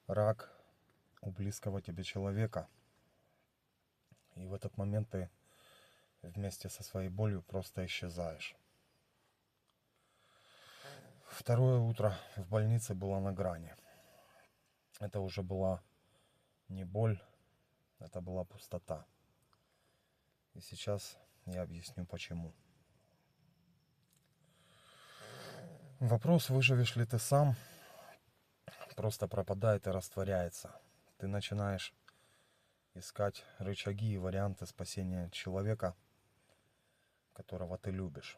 рак у близкого тебе человека. И в этот момент ты вместе со своей болью просто исчезаешь. Второе утро в больнице было на грани. Это уже была не боль, это была пустота. И сейчас я объясню почему. Вопрос, выживешь ли ты сам, просто пропадает и растворяется. Ты начинаешь искать рычаги и варианты спасения человека, которого ты любишь.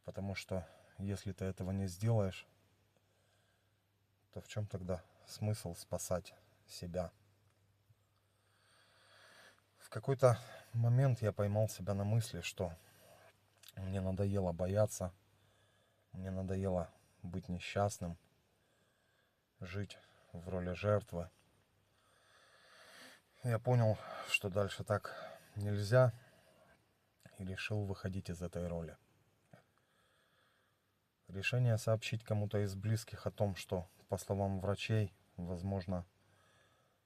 Потому что если ты этого не сделаешь, то в чем тогда смысл спасать себя? В какой-то момент я поймал себя на мысли, что мне надоело бояться, мне надоело быть несчастным, жить в роли жертвы. Я понял, что дальше так нельзя, и решил выходить из этой роли. Решение сообщить кому-то из близких о том, что, по словам врачей, возможно,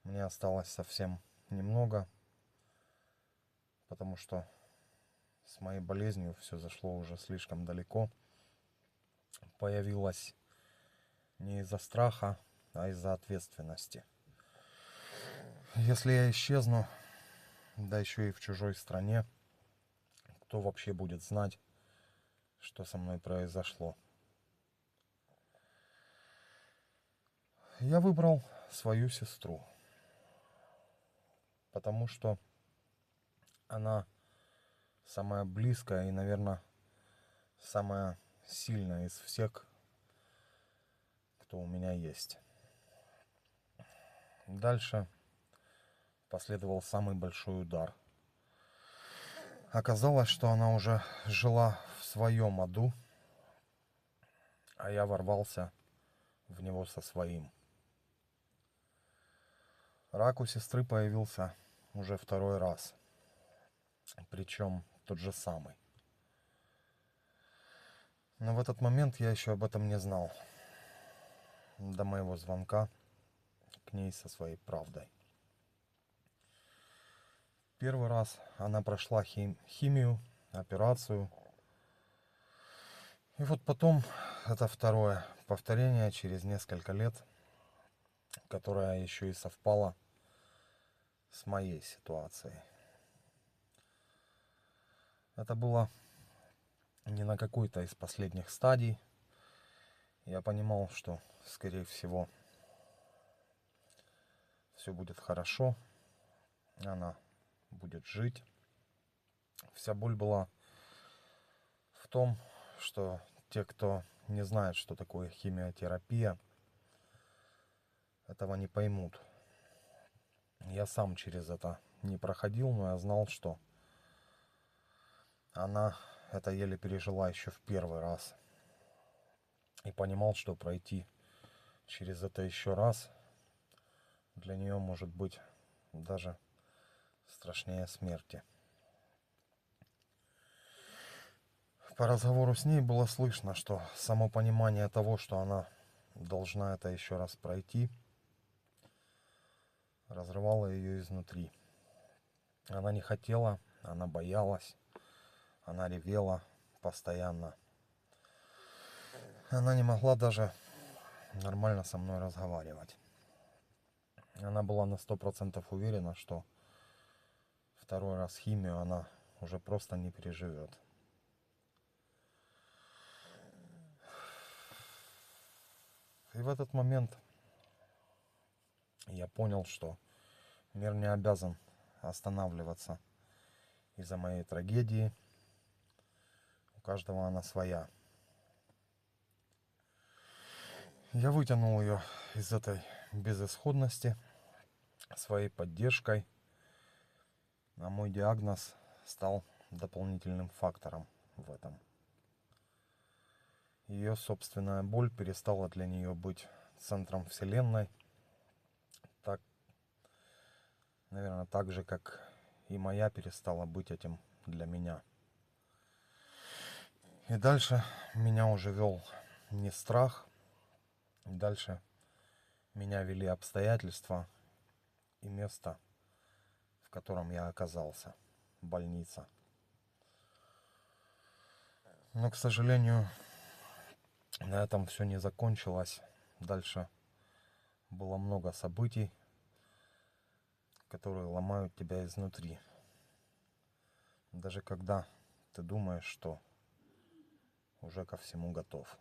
мне осталось совсем немного, потому что с моей болезнью все зашло уже слишком далеко. Появилось не из-за страха, а из-за ответственности. Если я исчезну, да еще и в чужой стране, кто вообще будет знать, что со мной произошло? Я выбрал свою сестру, потому что она самая близкая и, наверное, самая сильная из всех, кто у меня есть. Дальше последовал самый большой удар. Оказалось, что она уже жила в своем аду, а я ворвался в него со своим. Рак у сестры появился уже второй раз, причем тот же самый. Но в этот момент я еще об этом не знал, до моего звонка к ней со своей правдой. Первый раз она прошла химию, операцию. И вот потом это второе повторение через несколько лет, которое еще и совпало с моей ситуацией. Это было не на какой-то из последних стадий. Я понимал, что, скорее всего, все будет хорошо, она будет жить. Вся боль была в том, что те, кто не знает, что такое химиотерапия, этого не поймут. Я сам через это не проходил, но я знал, что она это еле пережила еще в первый раз. И понимал, что пройти через это еще раз для нее может быть даже страшнее смерти. По разговору с ней было слышно, что само понимание того, что она должна это еще раз пройти, разрывало ее изнутри. Она не хотела, она боялась, она ревела постоянно. Она не могла даже нормально со мной разговаривать. Она была на 100% уверена, что второй раз химию она уже просто не переживет. И в этот момент я понял, что мир не обязан останавливаться из-за моей трагедии. У каждого она своя. Я вытянул ее из этой безысходности своей поддержкой, а мой диагноз стал дополнительным фактором в этом. Ее собственная боль перестала для нее быть центром вселенной, так, наверное, так же, как и моя перестала быть этим для меня. И дальше меня уже вел не страх, дальше меня вели обстоятельства и место, в котором я оказался. Больница. Но, к сожалению, на этом все не закончилось. Дальше было много событий, которые ломают тебя изнутри. Даже когда ты думаешь, что уже ко всему готов.